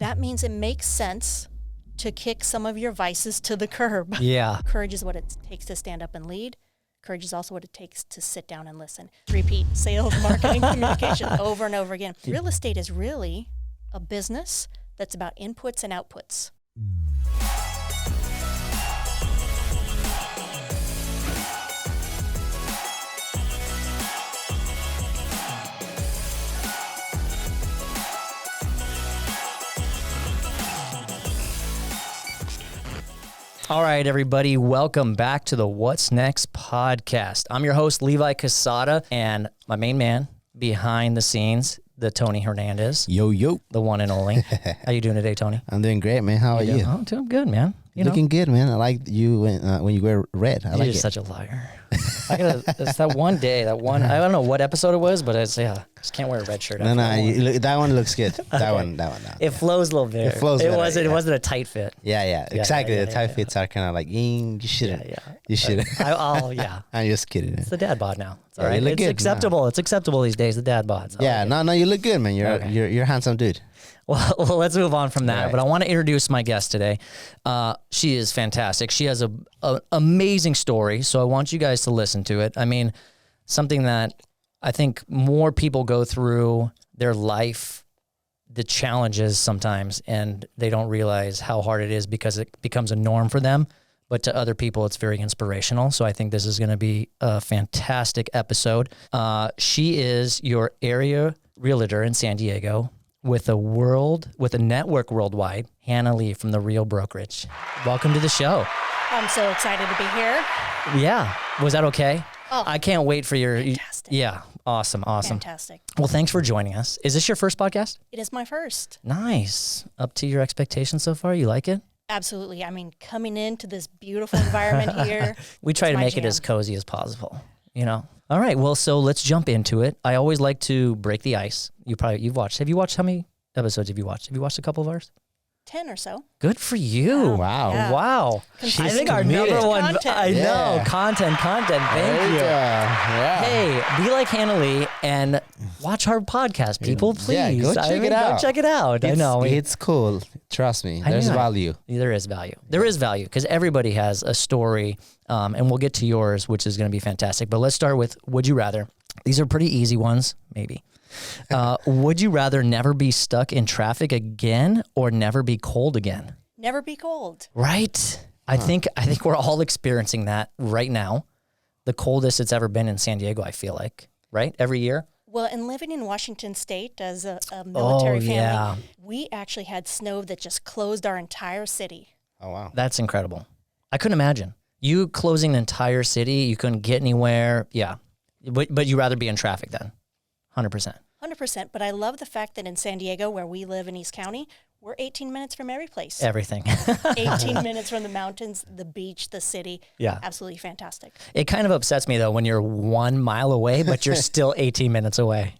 that means it makes sense to kick some of your vices to the curb. Yeah. Courage is what it takes to stand up and lead. Courage is also what it takes to sit down and listen. Repeat sales, marketing, communication over and over again. Real estate is really a business that's about inputs and outputs. All right, everybody, welcome back to the What's Next podcast. I'm your host, Levi Casada, and my main man behind the scenes, the Tony Hernandez. Yo, yo. The one and only. How you doing today, Tony? I'm doing great, man. How are you? Oh, I'm doing good, man. Looking good, man. I like you when you wear red. I like You're it. such a liar. It's that one day, I don't know what episode it was, but just can't wear a red shirt. No, that one looks good. That one. No. It flows a little bit. It flows. It wasn't a tight fit. Yeah, exactly. The tight fits are kind of like, you shouldn't. You shouldn't. Yeah. I'm just kidding. It's the dad bod now. It's all Yeah, right. you look It's good acceptable. No. It's acceptable these days, the dad bods. No, you look good, man. You're a handsome dude. Well, let's move on from that. Right. But I want to introduce my guest today. She is fantastic. She has a amazing story, so I want you guys to listen to it. I mean, something that I think more people go through their life, the challenges sometimes, and they don't realize how hard it is because it becomes a norm for them. But to other people, it's very inspirational. So I think this is going to be a fantastic episode. She is your area realtor in San Diego, with a network worldwide, Hanna Lea from the Real Brokerage. Welcome to the show. I'm so excited to be here. Yeah. Was that okay? Oh, I can't wait for your... fantastic. Yeah. Awesome. Fantastic. Well, thanks for joining us. Is this your first podcast? It is my first. Nice. Up to your expectations so far? You like it? Absolutely. I mean, coming into this beautiful environment here. We try to make it as cozy as possible, All right, well, so let's jump into it. I always like to break the ice. Have you watched, how many episodes have you watched? Have you watched a couple of ours? 10 or so. Good for you. Wow. Yeah. Wow. She's I think our committed. number one, Content. I know, Yeah. content. Thank you. Yeah. Hey, be like Hanna Lea and watch our podcast, people, please. Yeah, go check it out. Go check it out. I know. It's cool. Trust me. I There's know. value. There is value. There is value because everybody has a story, and we'll get to yours, which is going to be fantastic. But let's start with Would You Rather. These are pretty easy ones, maybe. Would you rather never be stuck in traffic again or never be cold again? Never be cold. Right. I think we're all experiencing that right now. The coldest it's ever been in San Diego, I feel like, right? Every year. Well, and living in Washington State as a military family, yeah. we actually had snow that just closed our entire city. Oh, wow. That's incredible. I couldn't imagine. You closing the entire city, you couldn't get anywhere. Yeah. But you'd rather be in traffic then. 100%. 100%. But I love the fact that in San Diego, where we live in East County, we're 18 minutes from every place. Everything. 18 minutes from the mountains, the beach, the city. Yeah. Absolutely fantastic. It kind of upsets me though when you're 1 mile away, but you're still 18 minutes away.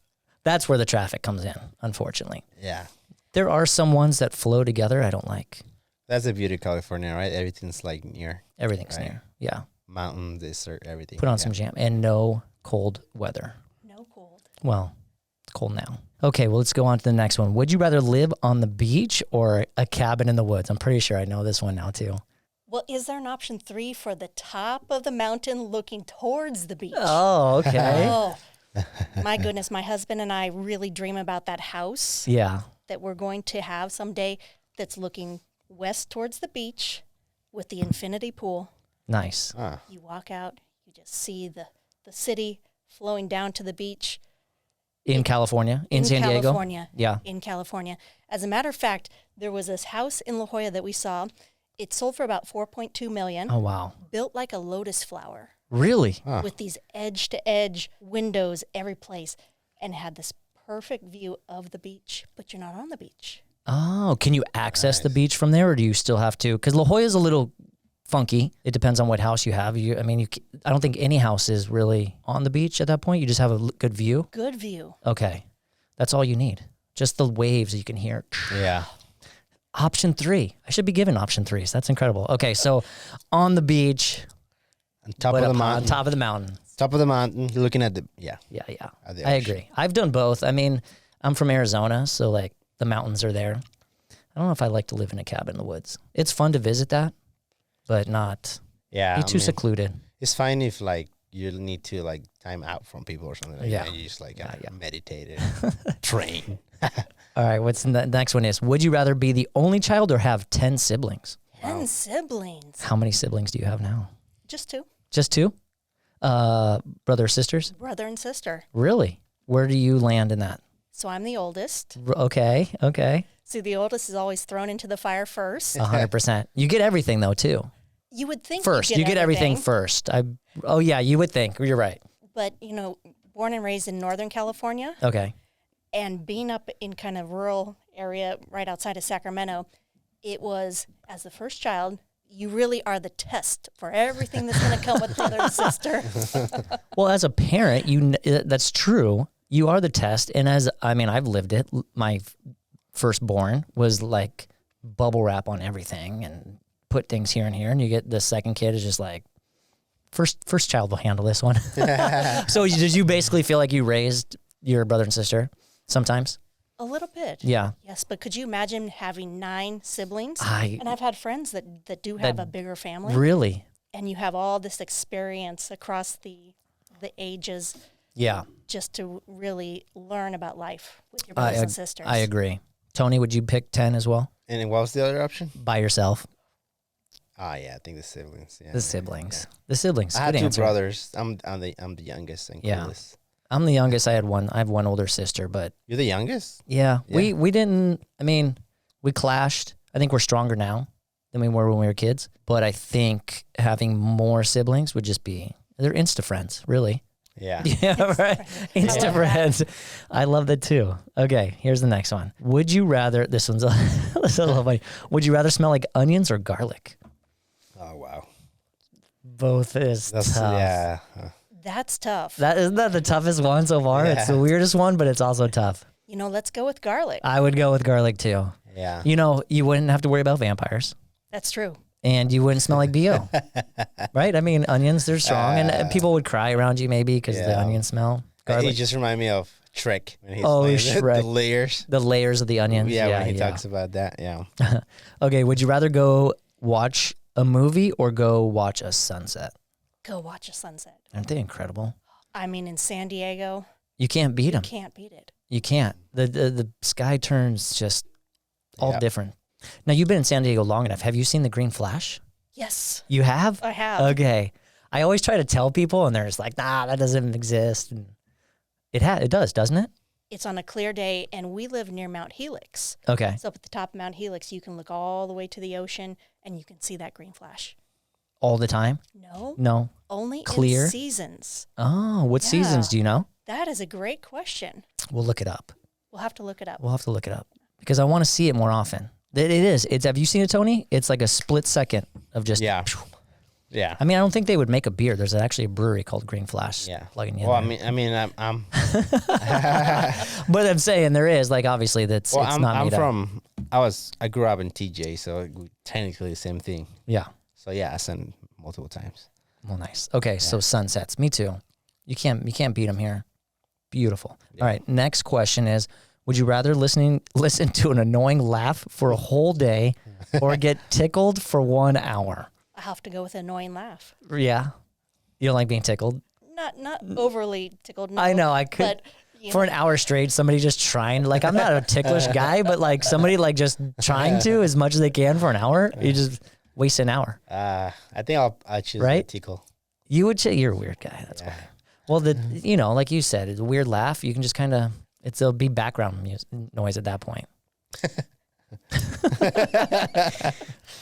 That's where the traffic comes in, unfortunately. Yeah. There are some ones that flow together I don't like. That's the beauty of California, right? Everything's like near. Everything's Right. near. Yeah. Mountains, desert, everything. Put on some jam and no cold weather. No cold. Well, it's cold now. Okay, well, let's go on to the next one. Would you rather live on the beach or a cabin in the woods? I'm pretty sure I know this one now too. Well, is there an option 3 for the top of the mountain looking towards the beach? Oh, okay. Oh, my goodness. My husband and I really dream about that house Yeah. that we're going to have someday that's looking west towards the beach with the infinity pool. Nice. You walk out, you just see the city flowing down to the beach. In California? In San Diego? California. Yeah. In California. As a matter of fact, there was this house in La Jolla that we saw. It sold for about $4.2 million. Oh, wow. Built like a lotus flower. Really? With these edge-to-edge windows every place, and had this perfect view of the beach, but you're not on the beach. Oh, can you access the beach from there, or do you still have to? Because La Jolla is a little funky. It depends on what house you have. I don't think any house is really on the beach at that point. You just have a good view. Good view. Okay. That's all you need. Just the waves you can hear. Yeah. Option 3. I should be given option 3s. That's incredible. Okay, so on the beach, On top but of the on mountain. top of the mountain. Top of the mountain, you're looking at the, yeah. Yeah. The I ocean. agree. I've done both. I mean, I'm from Arizona, so like the mountains are there. I don't know if I like to live in a cabin in the woods. It's fun to visit that, but not Yeah. be too secluded. It's fine if like you need to like time out from people or something like that. And you just like meditate and train. All right, what's the next one is, would you rather be the only child or have 10 siblings? 10 siblings. How many siblings do you have now? Just 2. Just 2? Brother or sisters? Brother and sister. Really? Where do you land in that? So I'm the oldest. Okay. So the oldest is always thrown into the fire first. 100%. You get everything though too. You would think First, you get everything first. Oh yeah, you would think. You're right. But, born and raised in Northern California. Okay. And being up in kind of rural area right outside of Sacramento, it was, as the first child, you really are the test for everything that's going to come with brother and sister. Well, as a parent, that's true. You are the test. And I've lived it. My firstborn was like bubble wrap on everything and put things here and here. And you get the second kid is just like, first child will handle this one. So did you basically feel like you raised your brother and sister sometimes? A little bit. Yeah. Yes, but could you imagine having 9 siblings? And I've had friends that do have a bigger family. Really? And you have all this experience across the ages. Yeah. Just to really learn about life with your brothers and sisters. I agree. Tony, would you pick 10 as well? And what was the other option? By yourself. Yeah, I think the siblings. Yeah, the siblings. Yeah. The siblings. I have Good 2 answer. brothers. I'm the youngest and coolest. I'm the youngest. I have one older sister, but You're the youngest? yeah. We didn't, we clashed. I think we're stronger now than we were when we were kids, but I think having more siblings would just they're insta friends, really. Yeah. Yeah, right. Insta friends. I love that too. Okay, here's the next one. Would you rather, this one's a little funny. Would you rather smell like onions or garlic? Oh, wow. Both is tough. Yeah. That's tough. Isn't that the toughest one so far? Yeah. It's the weirdest one, but it's also tough. Let's go with garlic. I would go with garlic too. Yeah. You wouldn't have to worry about vampires. That's true. And you wouldn't smell like BO. Right? Onions, they're strong. And people would cry around you maybe because the onion smell. Garlic. He just reminded me of Shrek. When he's Shrek. The layers. The layers of the onions. Yeah, when he talks about that. Yeah. Okay, would you rather go watch a movie or go watch a sunset? Go watch a sunset. Aren't they incredible? In San Diego. You can't beat them. You can't beat it. You can't. The sky turns just all different. Now, you've been in San Diego long enough. Have you seen the green flash? Yes. You have? I have. Okay. I always try to tell people, and they're just like, nah, that doesn't exist. And it does, doesn't it? It's on a clear day, and we live near Mount Helix. Okay. So up at the top of Mount Helix, you can look all the way to the ocean, and you can see that green flash. All the time? No. Only clear? in seasons. Oh, what seasons do you know? That is a great question. We'll look it up. We'll have to look it up. Because I want to see it more often. It is. Have you seen it, Tony? It's like a split second of just. Yeah. Yeah. I don't think they would make a beer. There's actually a brewery called Green Flash. Yeah. Plugging you well, in I'm. But I'm saying there is, obviously it's not made up. I grew up in TJ, so technically the same thing. Yeah. So yeah, I sent multiple times. Well, nice. Okay, so sunsets. Me too. You can't beat them here. Beautiful. Yeah. All right. Next question is: would you rather listen to an annoying laugh for a whole day, or get tickled for 1 hour? I have to go with an annoying laugh. Yeah. You don't like being tickled? Not overly tickled. No, I know. I could. For an hour straight, somebody just trying. I'm not a ticklish guy, but somebody just trying to as much as they can for an hour. You just waste an hour. I think I'll choose the tickle. You would say you're a weird guy. That's why. Well, like you said, it's a weird laugh. You can just kind of, it'll be background noise at that point.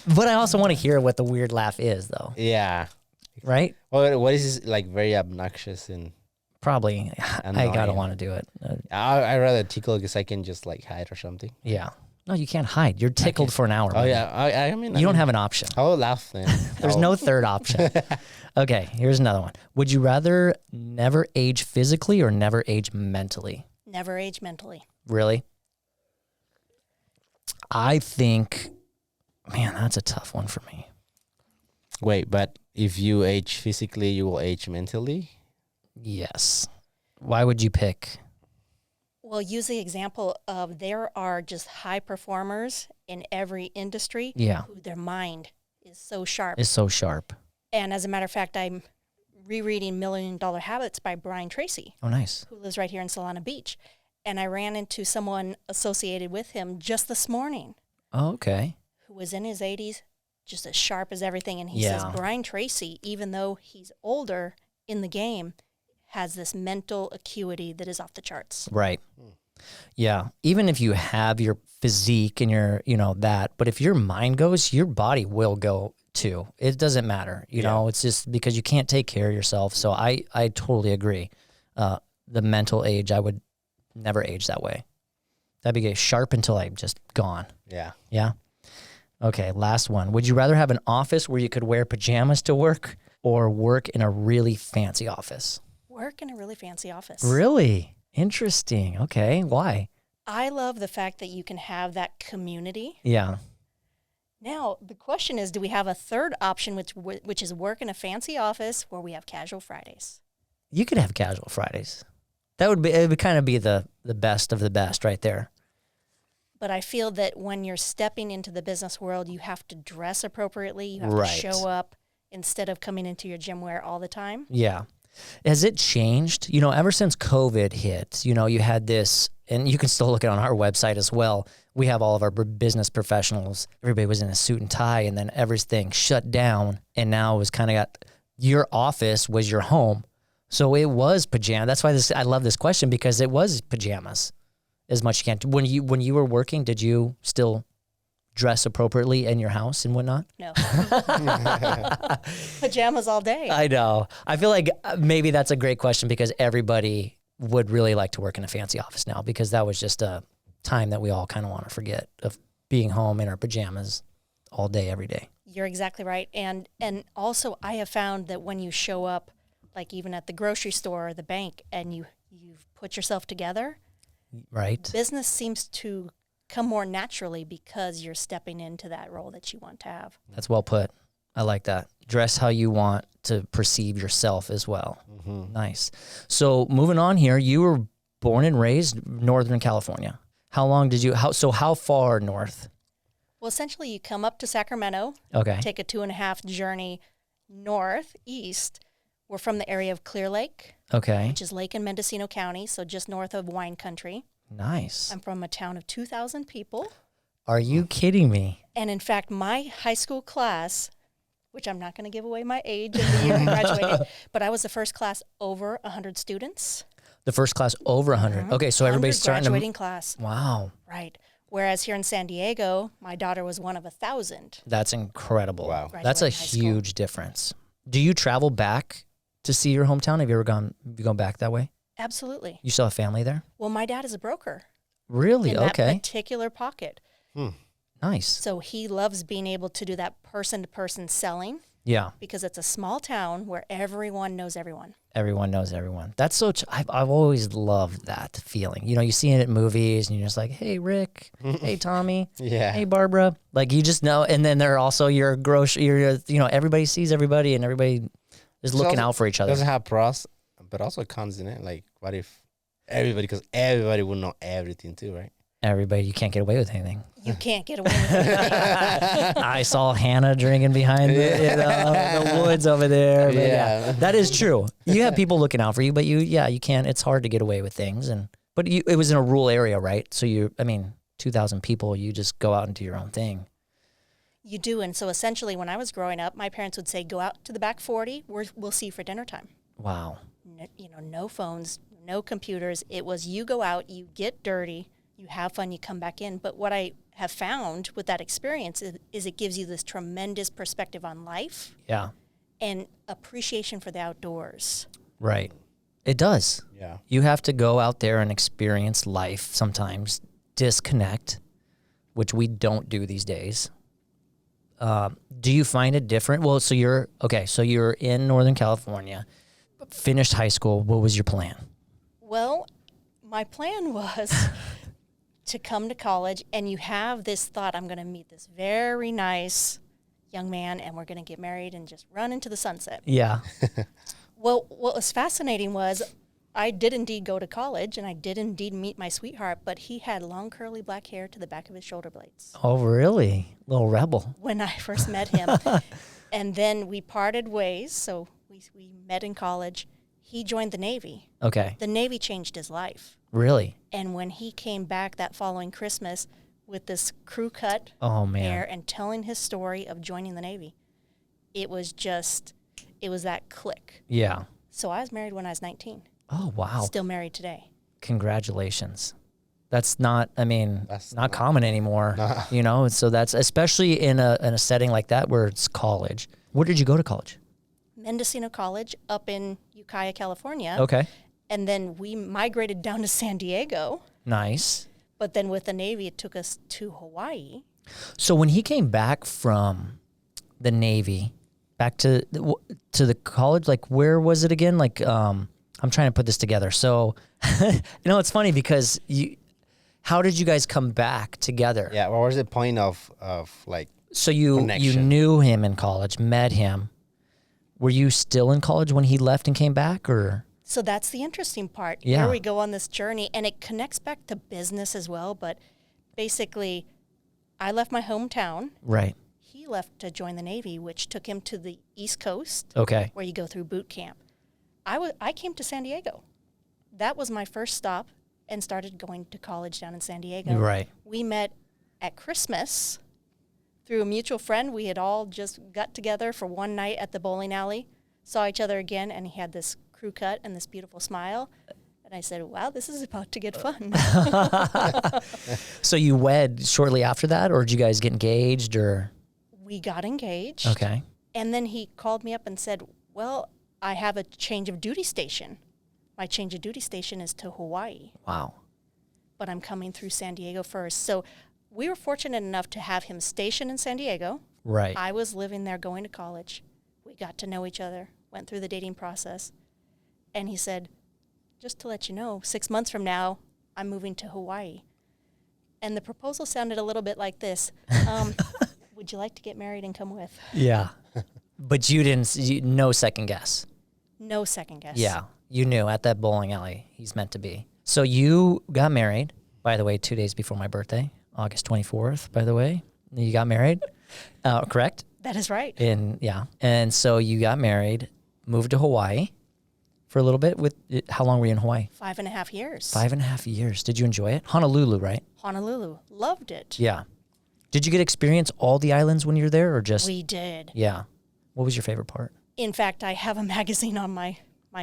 But I also want to hear what the weird laugh is, though. Yeah. Right? Well, what is this, very obnoxious and probably annoying. I gotta want to do it. I'd rather tickle because I can just hide or something. Yeah. No, you can't hide. You're tickled for an hour. Oh, yeah. You don't have an option. I'll laugh then. There's no third option. Okay, here's another one. Would you rather never age physically or never age mentally? Never age mentally. Really? I think, man, that's a tough one for me. Wait, but if you age physically, you will age mentally? Yes. Why would you pick? Well, use the example of there are just high performers in every industry who their mind is so sharp. And as a matter of fact, I'm rereading $1 Million Habits by Brian Tracy. Oh, nice. Who lives right here in Solana Beach. And I ran into someone associated with him just this morning. Oh, okay. Who was in his 80s, just as sharp as everything. And he says, Brian Tracy, even though he's older in the game, has this mental acuity that is off the charts. Right. Yeah. Even if you have your physique and your, that, but if your mind goes, your body will go too. It doesn't matter. You know, it's just because you can't take care of yourself. So I totally agree. The mental age, I would never age that way. That'd be sharp until I'm just gone. Yeah. Yeah. Okay. Last one. Would you rather have an office where you could wear pajamas to work or work in a really fancy office? Work in a really fancy office. Really? Interesting. Okay. Why? I love the fact that you can have that community. Yeah. Now, the question is, do we have a third option, which is work in a fancy office where we have casual Fridays? You could have casual Fridays. It would kind of be the best of the best right there. But I feel that when you're stepping into the business world, you have to dress appropriately. You have to show up instead of coming into your gym wear all the time. Yeah. Has it changed? Ever since COVID hit, you had this, and you can still look at it on our website as well. We have all of our business professionals. Everybody was in a suit and tie, and then everything shut down. And now it was kind of your office was your home. So it was pajamas. That's why I love this question, because it was pajamas as much as you can. When you were working, did you still dress appropriately in your house and whatnot? No. Pajamas all day. I know. I feel like maybe that's a great question, because everybody would really like to work in a fancy office now, because that was just a time that we all kind of want to forget, of being home in our pajamas all day, every day. You're exactly right. And also I have found that when you show up, like even at the grocery store or the bank, and you've put yourself together, right? Business seems to come more naturally because you're stepping into that role that you want to have. That's well put. I like that. Dress how you want to perceive yourself as well. Mm-hmm. Nice. So moving on here, you were born and raised Northern California. How long did you, how far north? Well, essentially you come up to Sacramento, take a 2.5 journey northeast. We're from the area of Clear Lake, which is Lake and Mendocino County, so just north of wine country. Nice. I'm from a town of 2,000 people. Are you kidding me? And in fact, my high school class, which I'm not going to give away my age and the year I graduated, but I was the first class over 100 students. The first class over 100. Mm-hmm. Okay, so everybody's starting graduating class. Wow. Right. Whereas here in San Diego, my daughter was one of 1,000. That's incredible. Wow. That's a huge difference. Do you travel back to see your hometown? Have you ever gone back that way? Absolutely. You still have family there? Well, my dad is a broker. Really? In that particular pocket. Nice. So he loves being able to do that person-to-person selling. Yeah. Because it's a small town where everyone knows everyone. Everyone knows everyone. That's so, I've always loved that feeling. You see it in movies and you're just like, hey, Rick, hey, Tommy, hey, Barbara. Like, you just know. And then they're also your everybody sees everybody and everybody is looking out for each other. Doesn't have pros, but also cons in it. Like, what if because everybody will know everything too, right? Everybody, you can't get away with anything. You can't get away with anything. I saw Hannah drinking behind the woods over there. But yeah, that is true. You have people looking out for you, but you can't. It's hard to get away with things. But it was in a rural area, right? So 2,000 people, you just go out and do your own thing. You do. And so essentially when I was growing up, my parents would say, go out to the back 40, we'll see you for dinner time. Wow. No phones, no computers. It was you go out, you get dirty, you have fun, you come back in. But what I have found with that experience is it gives you this tremendous perspective on life. Yeah. And appreciation for the outdoors. Right. It does. Yeah. You have to go out there and experience life sometimes, disconnect, which we don't do these days. Do you find it different? Well, so you're in Northern California, finished high school. What was your plan? Well, my plan was to come to college, and you have this thought, I'm going to meet this very nice young man, and we're going to get married and just run into the sunset. Yeah. Well, what was fascinating was I did indeed go to college, and I did indeed meet my sweetheart, but he had long curly black hair to the back of his shoulder blades. Oh, really? Little rebel. When I first met him. And then we parted ways, so we met in college. He joined the Navy. Okay. The Navy changed his life. Really? And when he came back that following Christmas with this crew cut Oh, man. hair and telling his story of joining the Navy, it was that click. Yeah. So I was married when I was 19. Oh, wow. Still married today. Congratulations. That's not, That's not common anymore, you know? So that's, especially in a setting like that where it's college. Where did you go to college? Mendocino College up in Ukiah, California. Okay. And then we migrated down to San Diego. Nice. But then with the Navy, it took us to Hawaii. So when he came back from the Navy, back to the college, like where was it again? Like, I'm trying to put this together. So, it's funny because how did you guys come back together? Yeah, what was the point of like So you connection? knew him in college, met him. Were you still in college when he left and came back, or? So that's the interesting part. Yeah. Here we go on this journey, and it connects back to business as well. But basically, I left my hometown. Right. He left to join the Navy, which took him to the East Coast, Okay. where you go through boot camp. I came to San Diego. That was my first stop, and started going to college down in San Diego. Right. We met at Christmas through a mutual friend. We had all just got together for one night at the bowling alley, saw each other again, and he had this crew cut and this beautiful smile. And I said, wow, this is about to get fun. So you wed shortly after that, or did you guys get engaged, or? We got engaged. Okay. And then he called me up and said, well, I have a change of duty station. My change of duty station is to Hawaii, Wow. but I'm coming through San Diego first. So we were fortunate enough to have him stationed in San Diego. Right. I was living there going to college. We got to know each other, went through the dating process. And he said, just to let you know, 6 months from now, I'm moving to Hawaii. And the proposal sounded a little bit like this. Would you like to get married and come with? Yeah. But no second guess. No second guess. Yeah. You knew at that bowling alley he's meant to be. So you got married, by the way, 2 days before my birthday, August 24th, by the way. You got married, correct? That is right. And so you got married, moved to Hawaii for a little bit. How long were you in Hawaii? 5.5 years. 5.5 years. Did you enjoy it? Honolulu, right? Honolulu. Loved it. Yeah. Did you get to experience all the islands when you were there, or just? We did. Yeah. What was your favorite part? In fact, I have a magazine on my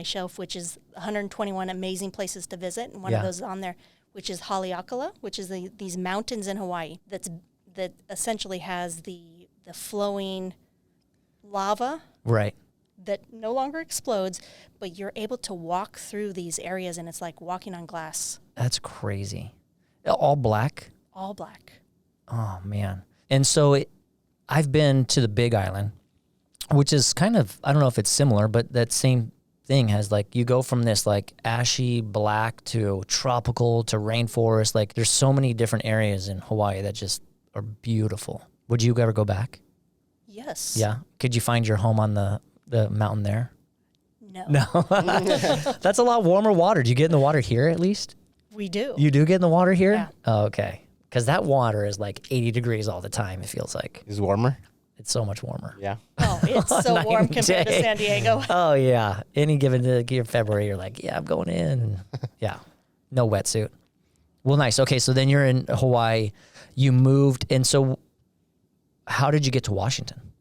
shelf, which is 121 amazing places to visit. And one of those is on there, which is Haleakala, which is these mountains in Hawaii that essentially has the flowing lava. Right. That no longer explodes, but you're able to walk through these areas, and it's like walking on glass. That's crazy. All black? All black. Oh, man. And so I've been to the Big Island, which is kind of, I don't know if it's similar, but that same thing has like, you go from this like ashy black to tropical to rainforest. Like there's so many different areas in Hawaii that just are beautiful. Would you ever go back? Yes. Yeah. Could you find your home on the mountain there? No. No. That's a lot warmer water. Do you get in the water here at least? We do. You do get in the water here? Yeah. Oh, okay. Because that water is like 80 degrees all the time, it feels like. It's warmer. It's so much warmer. Yeah. Oh, it's so warm compared to day. San Diego. Oh, yeah. Any given February, you're like, yeah, I'm going in. Yeah. No wetsuit. Well, nice. Okay, so then you're in Hawaii. You moved. And so how did you get to Washington?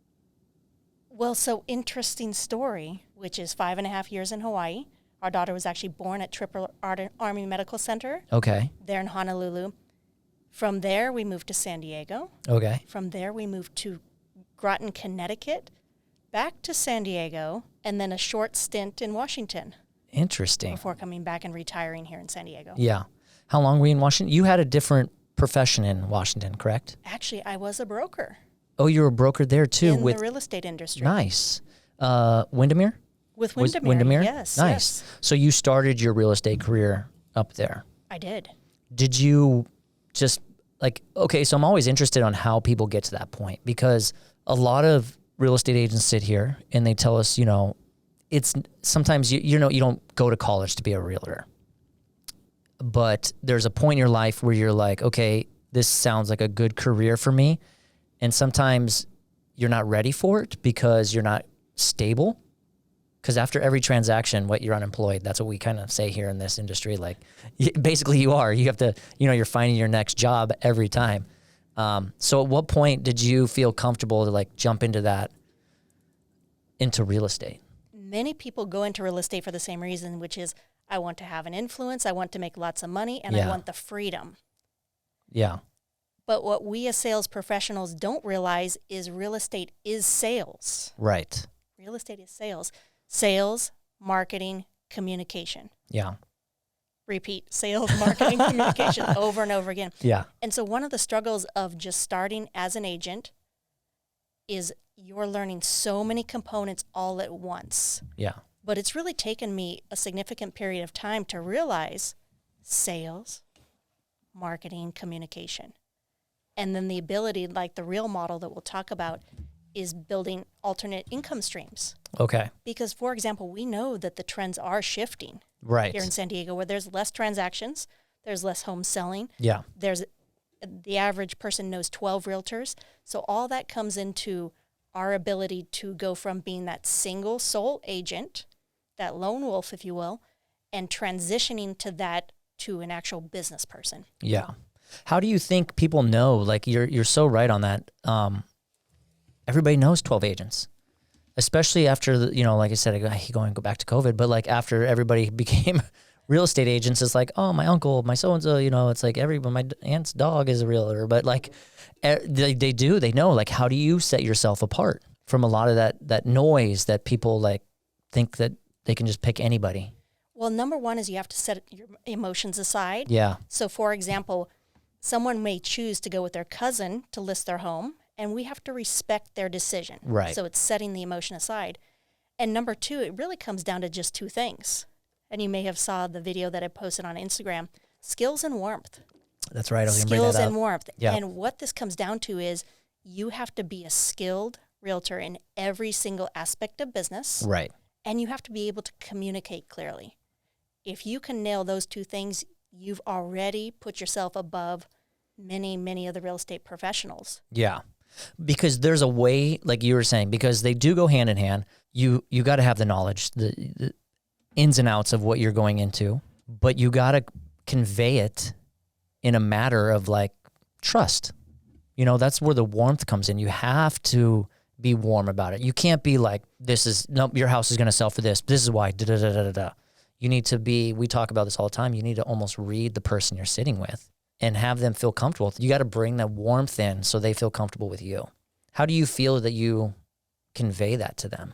Well, so interesting story, which is 5.5 years in Hawaii. Our daughter was actually born at Triple Army Medical Center Okay. there in Honolulu. From there, we moved to San Diego. Okay. From there, we moved to Groton, Connecticut, back to San Diego, and then a short stint in Washington Interesting. before coming back and retiring here in San Diego. Yeah. How long were you in Washington? You had a different profession in Washington, correct? Actually, I was a broker Oh, you were a broker there too in with the real estate industry. nice. Windermere? With Was Windermere, yes. Nice. Yes, So you started your real estate career up there. I did. Did you just like, okay, so I'm always interested on how people get to that point because a lot of real estate agents sit here and they tell us, it's sometimes you don't go to college to be a realtor, but there's a point in your life where you're like, okay, this sounds like a good career for me. And sometimes you're not ready for it because you're not stable. Because after every transaction, you're unemployed. That's what we kind of say here in this industry. Like, basically you are. You have to, you're finding your next job every time. So at what point did you feel comfortable to like jump into real estate? Many people go into real estate for the same reason, which is I want to have an influence, I want to make lots of money, and I want the freedom. Yeah. But what we as sales professionals don't realize is real estate is sales. Right. Real estate is sales. Sales, marketing, communication. Yeah. Repeat, sales, marketing, communication over and over again. Yeah. And so one of the struggles of just starting as an agent is you're learning so many components all at once. Yeah. But it's really taken me a significant period of time to realize sales, marketing, communication. And then the ability, like the real model that we'll talk about, is building alternate income streams. Okay. Because, for example, we know that the trends are shifting Right. here in San Diego, where there's less transactions, there's less home selling. Yeah. There's the average person knows 12 realtors. So all that comes into our ability to go from being that single sole agent, that lone wolf, if you will, and transitioning to an actual business person. Yeah. How do you think people know? Like you're so right on that. Everybody knows 12 agents, especially after like I said, I hate going back to COVID, but like after everybody became real estate agents, it's like, oh, my uncle, my so-and-so, it's like my aunt's dog is a realtor, but like they know, like, how do you set yourself apart from a lot of that noise that people like think that they can just pick anybody? Well, number one is you have to set your emotions aside. Yeah. So for example, someone may choose to go with their cousin to list their home, and we have to respect their decision. Right. So it's setting the emotion aside. And number two, it really comes down to just two things. And you may have saw the video that I posted on Instagram, skills and warmth. That's right. I was going to bring that up. Skills and warmth. Yeah. And what this comes down to is you have to be a skilled realtor in every single aspect of business. Right. And you have to be able to communicate clearly. If you can nail those two things, you've already put yourself above many, many of the real estate professionals. Yeah. Because there's a way, like you were saying, because they do go hand in hand. You got to have the knowledge, the ins and outs of what you're going into, but you got to convey it in a matter of like trust. That's where the warmth comes in. You have to be warm about it. You can't be like, your house is going to sell for this. This is why, da, da, da, da, da. You need to be, we talk about this all the time, you need to almost read the person you're sitting with and have them feel comfortable. You got to bring that warmth in so they feel comfortable with you. How do you feel that you convey that to them?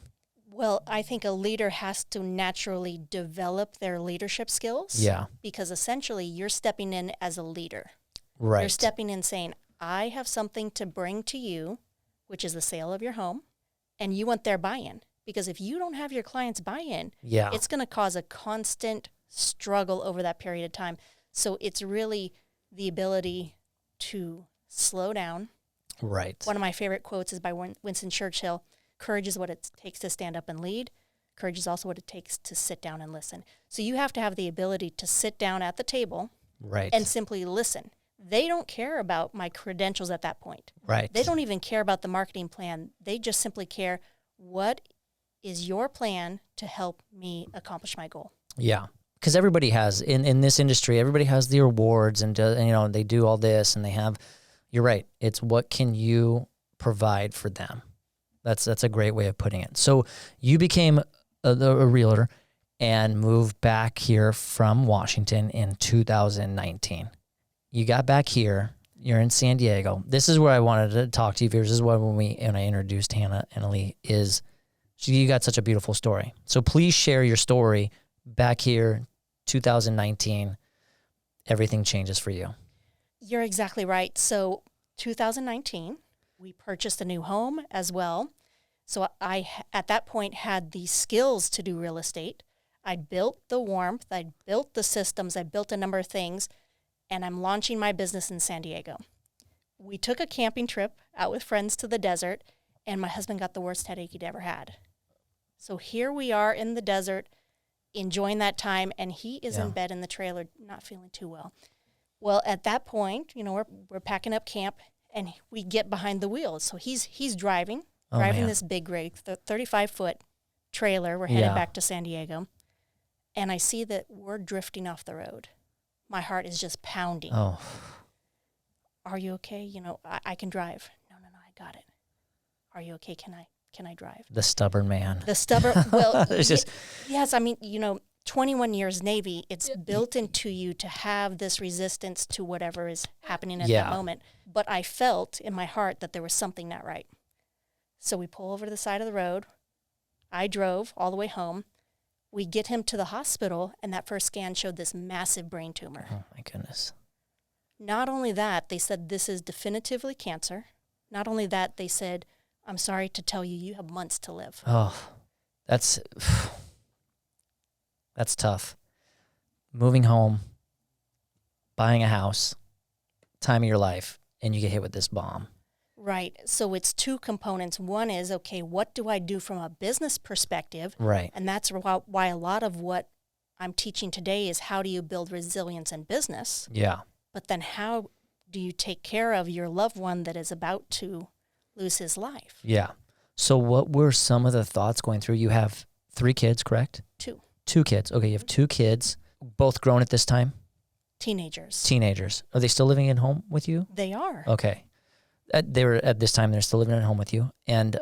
Well, I think a leader has to naturally develop their leadership skills. Yeah. Because essentially you're stepping in as a leader. Right. You're stepping in saying, I have something to bring to you, which is the sale of your home, and you want their buy-in. Because if you don't have your clients' buy-in, it's going to cause a constant struggle over that period of time. So it's really the ability to slow down. Right. One of my favorite quotes is by Winston Churchill. Courage is what it takes to stand up and lead. Courage is also what it takes to sit down and listen. So you have to have the ability to sit down at the table and simply listen. They don't care about my credentials at that point. Right. They don't even care about the marketing plan. They just simply care, what is your plan to help me accomplish my goal? Yeah. Because everybody has, in this industry, everybody has the awards and they do all this and they have, you're right. It's what can you provide for them? That's a great way of putting it. So you became a realtor and moved back here from Washington in 2019. You got back here. You're in San Diego. This is where I wanted to talk to you. This is why when I introduced Hanna Lea is you got such a beautiful story. So please share your story back here, 2019. Everything changes for you. You're exactly right. So 2019, we purchased a new home as well. So I, at that point, had the skills to do real estate. I built the warmth. I built the systems. I built a number of things. And I'm launching my business in San Diego. We took a camping trip out with friends to the desert, and my husband got the worst headache he'd ever had. So here we are in the desert, enjoying that time, and he is in Yeah. bed in the trailer, not feeling too well. Well, at that point, we're packing up camp, and we get behind the wheel. So he's driving man. this big rig, 35-foot trailer. We're headed Yeah. back to San Diego, and I see that we're drifting off the road. My heart is just pounding. Oh, Are you okay? I can drive. No, I got it. Are you okay? Can I drive? the stubborn man. The stubborn, well, It's just, yes, I mean, 21 years Navy, it's built into you to have this resistance to whatever is happening at Yeah. that moment. But I felt in my heart that there was something not right. So we pull over to the side of the road. I drove all the way home. We get him to the hospital, and that first scan showed this massive brain tumor. oh my goodness. Not only that, they said this is definitively cancer. Not only that, they said, I'm sorry to tell you, you have months to live. Oh, that's tough. Moving home, buying a house, time of your life, and you get hit with this bomb. Right. So it's two components. One is, okay, what do I do from a business perspective? Right. And that's why a lot of what I'm teaching today is how do you build resilience in business? Yeah. But then how do you take care of your loved one that is about to lose his life? Yeah. So what were some of the thoughts going through? You have 3 kids, correct? 2 2 kids. Okay, you have 2 kids, both grown at this time? teenagers. Teenagers. Are they still living at home with you? They are. Okay. They were at this time, they're still living at home with you. And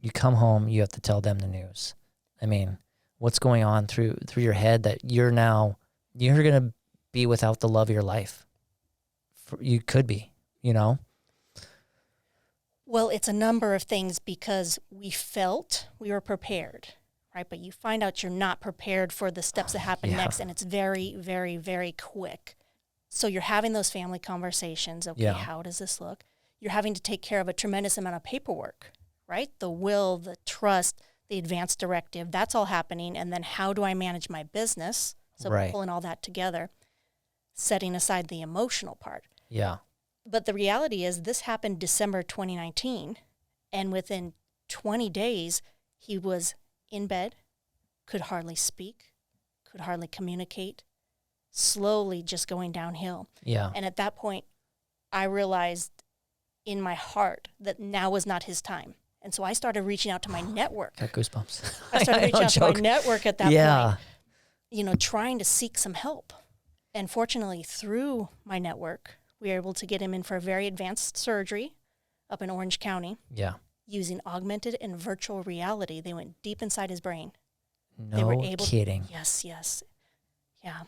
you come home, you have to tell them the news. I mean, what's going on through your head that you're going to be without the love of your life? You could be, Well, it's a number of things because we felt we were prepared, right? But you find out you're not prepared for the steps that happen Yeah. next, and it's very, very, very quick. So you're having those family conversations. Okay, Yeah. how does this look? You're having to take care of a tremendous amount of paperwork, right? The will, the trust, the advance directive, that's all happening. And then how do I manage my business? So Right. pulling all that together, setting aside the emotional part. Yeah. But the reality is this happened December 2019, and within 20 days, he was in bed, could hardly speak, could hardly communicate, slowly just going downhill. Yeah. And at that point, I realized in my heart that now was not his time. And so I started reaching out to my network. Got goosebumps. I started reaching don't out to my joke. network at that Yeah. point, trying to seek some help. And fortunately, through my network, we were able to get him in for a very advanced surgery up in Orange County Yeah. using augmented and virtual reality. They went deep inside his brain. No They were able kidding. Yes. Yeah.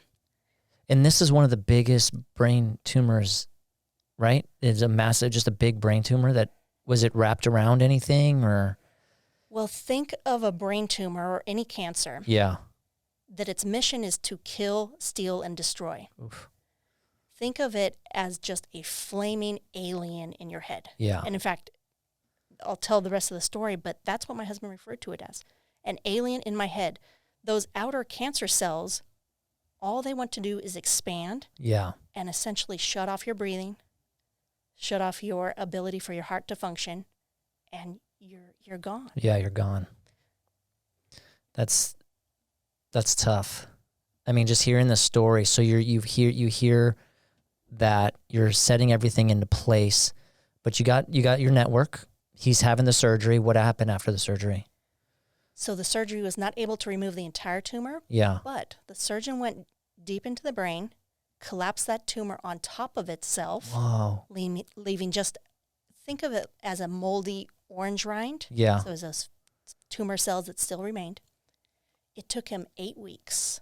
And this is one of the biggest brain tumors, right? It's just a big brain tumor was it wrapped around anything or? Well, think of a brain tumor or any cancer Yeah. that its mission is to kill, steal, and destroy. Oof. Think of it as just a flaming alien in your head. Yeah. And in fact, I'll tell the rest of the story, but that's what my husband referred to it as. An alien in my head. Those outer cancer cells, all they want to do is expand Yeah. and essentially shut off your breathing, shut off your ability for your heart to function, and you're gone. Yeah, you're gone. That's tough. I mean, just hearing the story. So you hear that you're setting everything into place, but you got your network. He's having the surgery. What happened after the surgery? So the surgery was not able to remove the entire tumor, Yeah. but the surgeon went deep into the brain, collapsed that tumor on top of itself, Wow. leaving just, think of it as a moldy orange rind. Yeah. So it was those tumor cells that still remained. It took him 8 weeks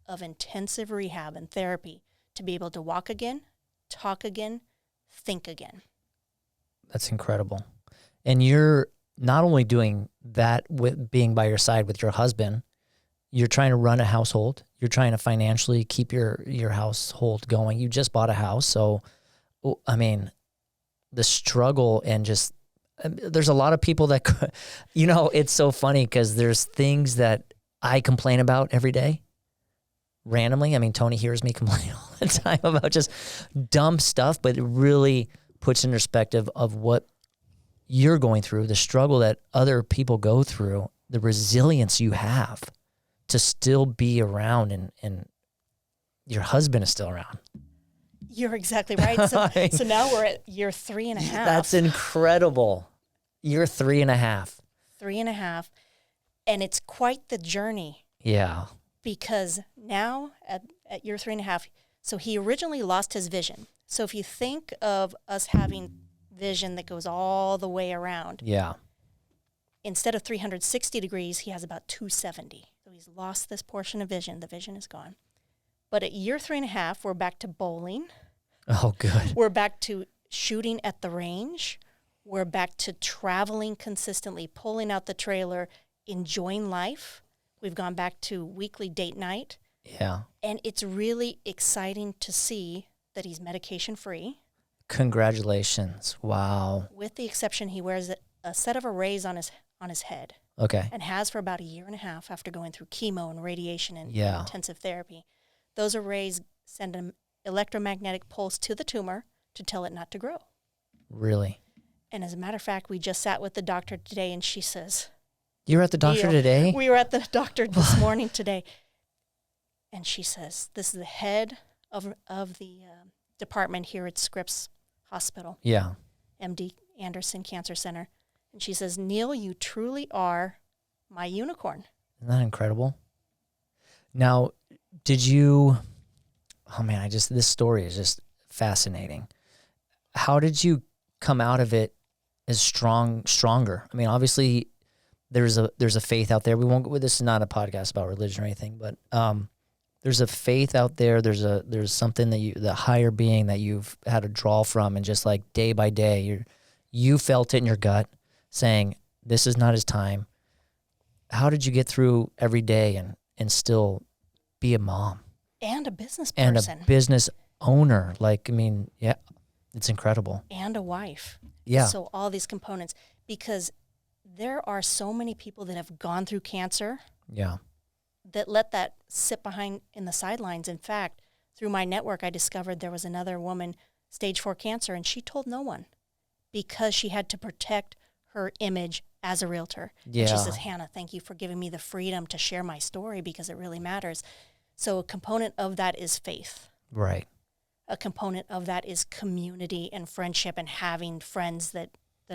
of intensive rehab and therapy to be able to walk again, talk again, think again. That's incredible. And you're not only doing that with being by your side with your husband, you're trying to run a household. You're trying to financially keep your household going. You just bought a house. So, I mean, the struggle and just, there's a lot of people that, it's so funny because there's things that I complain about every day randomly. I mean, Tony hears me complain all the time about just dumb stuff, but it really puts in perspective of what you're going through, the struggle that other people go through, the resilience you have to still be around, and your husband is still around. You're exactly right. So now we're at year 3.5. That's incredible. You're 3.5. 3.5. And it's quite the journey. Yeah. Because now at year 3.5, so he originally lost his vision. So if you think of us having vision that goes all the way around. Yeah. Instead of 360 degrees, he has about 270. So he's lost this portion of vision. The vision is gone. But at year 3.5, we're back to bowling. Oh, good. We're back to shooting at the range. We're back to traveling consistently, pulling out the trailer, enjoying life. We've gone back to weekly date night. Yeah. And it's really exciting to see that he's medication free. Congratulations. Wow. With the exception, he wears a set of arrays on his head. Okay. And has for about 1.5 years after going through chemo and radiation and Yeah. intensive therapy. Those arrays send an electromagnetic pulse to the tumor to tell it not to grow. Really? And as a matter of fact, we just sat with the doctor today, and she says, You were at the doctor today? We were at the doctor this morning today. And she says, this is the head of the department here at Scripps Hospital. Yeah. MD Anderson Cancer Center. And she says, Neil, you truly are my unicorn. Isn't that incredible? Now, did you, oh man, this story is just fascinating. How did you come out of it as stronger? I mean, obviously there's a faith out there. We won't go, this is not a podcast about religion or anything, but there's a faith out there. There's something that the higher being that you've had to draw from, and just like day by day, you felt it in your gut saying, this is not his time. How did you get through every day and still be a mom? And a business And person. a business owner. Like, I mean, yeah, it's incredible. And a wife. Yeah. So all these components, because there are so many people that have gone through cancer. Yeah. That let that sit behind in the sidelines. In fact, through my network, I discovered there was another woman, stage 4 cancer, and she told no one because she had to protect her image as a realtor. Yeah. And she says, Hannah, thank you for giving me the freedom to share my story because it really matters. So a component of that is faith. Right. A component of that is community and friendship and having friends that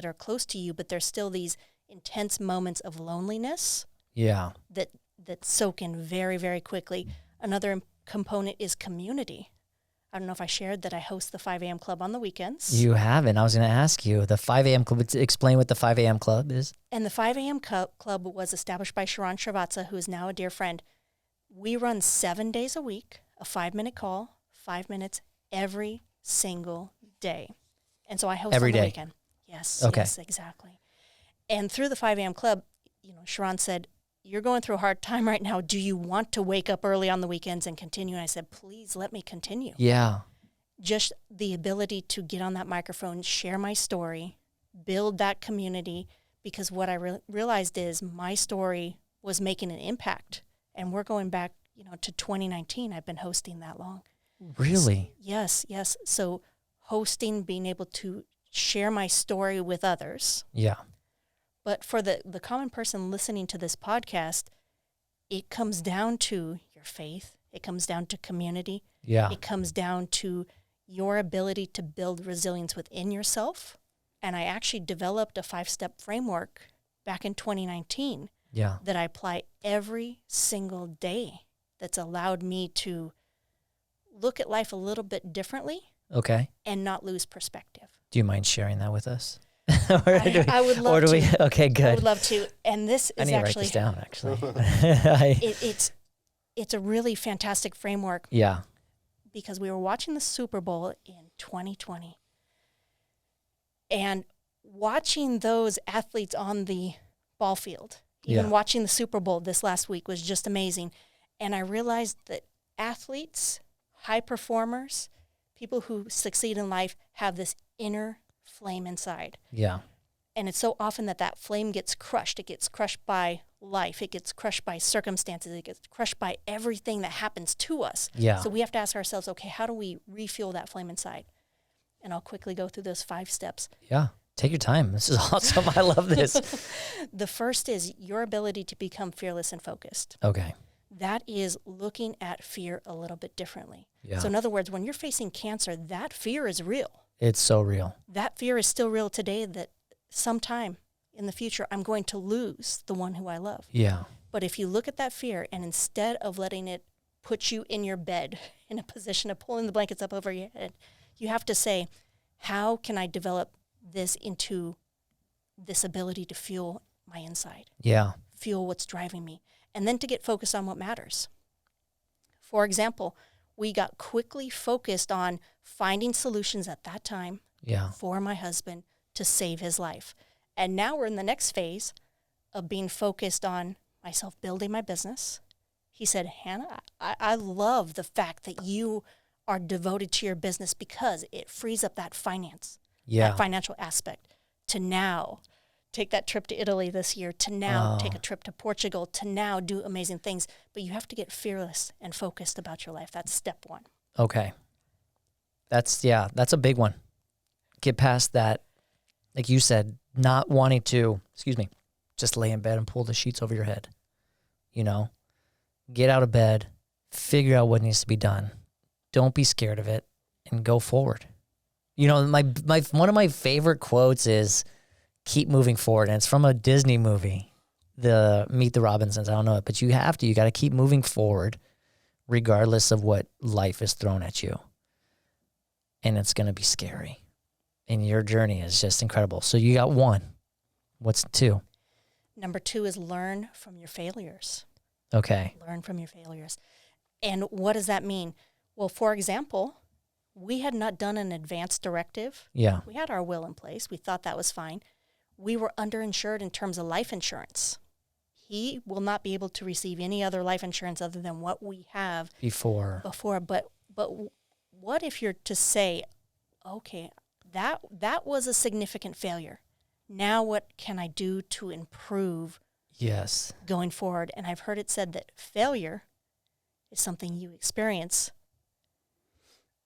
are close to you, but there's still these intense moments of loneliness. Yeah. That soak in very, very quickly. Another component is community. I don't know if I shared that I host the 5 a.m. Club on the weekends. You haven't. I was going to ask you. The 5 a.m. Club, explain what the 5 a.m. Club is. And the 5 a.m. Club was established by Sharon Srivatsa, who is now a dear friend. We run 7 days a week, a 5-minute call, 5 minutes every single day. And so I host every on the day. Weekend. Yes, okay. Yes, exactly. And through the 5 a.m. Club, Sharon said, you're going through a hard time right now. Do you want to wake up early on the weekends and continue? And I said, please let me continue. Yeah. Just the ability to get on that microphone, share my story, build that community, because what I realized is my story was making an impact. And we're going back, to 2019. I've been hosting that long. Really? Yes. So hosting, being able to share my story with others. Yeah. But for the common person listening to this podcast, it comes down to your faith. It comes down to community. Yeah. It comes down to your ability to build resilience within yourself. And I actually developed a 5-step framework back in 2019 that I apply every single day that's allowed me to look at life a little bit differently. Okay. And not lose perspective. Do you mind sharing that with us? I would love to. Okay, good. I would love to. And this is I need to write this down, actually. It's a really fantastic framework. Yeah. Because we were watching the Super Bowl in 2020. And watching those athletes on the ball field, even watching the Super Bowl this last week was just amazing. And I realized that athletes, high performers, people who succeed in life have this inner flame inside. Yeah. And it's so often that flame gets crushed. It gets crushed by life. It gets crushed by circumstances. It gets crushed by everything that happens to us. Yeah. So we have to ask ourselves, okay, how do we refuel that flame inside? And I'll quickly go through those 5 steps. Yeah. Take your time. This is awesome. I love this. The first is your ability to become fearless and focused. Okay. That is looking at fear a little bit differently. Yeah. So in other words, when you're facing cancer, that fear is real. It's so real. That fear is still real today, that sometime in the future, I'm going to lose the one who I love. Yeah. But if you look at that fear, and instead of letting it put you in your bed in a position of pulling the blankets up over your head, you have to say, how can I develop this into this ability to fuel my inside? Yeah. Fuel what's driving me. And then to get focused on what matters. For example, we got quickly focused on finding solutions at that time Yeah. for my husband to save his life. And now we're in the next phase of being focused on myself building my business. He said, Hannah, I love the fact that you are devoted to your business because it frees up that finance, Yeah. that financial aspect, to now take that trip to Italy this year, to now take a trip to Portugal, to now do amazing things. But you have to get fearless and focused about your life. That's step one. Okay. That's a big one. Get past that, like you said, not wanting to, just lay in bed and pull the sheets over your head. You know, get out of bed, figure out what needs to be done. Don't be scared of it and go forward. You know, my one of my favorite quotes is keep moving forward. And it's from a Disney movie, the Meet the Robinsons. I don't know it, but you got to keep moving forward regardless of what life is thrown at you. And it's going to be scary. And your journey is just incredible. So you got one. What's two? Number two is learn from your failures. Okay. Learn from your failures. And what does that mean? Well, for example, we had not done an advance directive. Yeah. We had our will in place. We thought that was fine. We were underinsured in terms of life insurance. He will not be able to receive any other life insurance other than what we have Before. But what if you're to say, okay, that was a significant failure. Now what can I do to improve Yes. going forward? And I've heard it said that failure is something you experience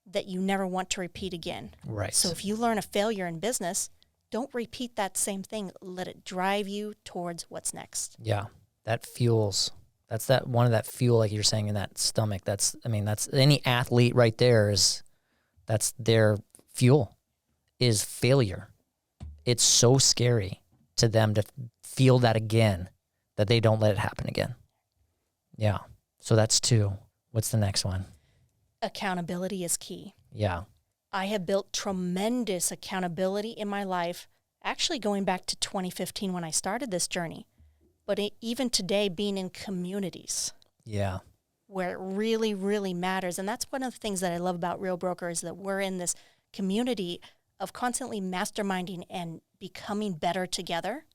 that you never want to repeat again. Right. So if you learn a failure in business, don't repeat that same thing. Let it drive you towards what's next. Yeah. That fuels. That's that one of that fuel, like you're saying, in that stomach. That's any athlete right there that's their fuel is failure. It's so scary to them to feel that again, that they don't let it happen again. Yeah. So that's two. What's the next one? Accountability is key. Yeah. I have built tremendous accountability in my life, actually going back to 2015 when I started this journey. But even today, being in communities Yeah. where it really, really matters. And that's one of the things that I love about Real Broker is that we're in this community of constantly masterminding and becoming better together.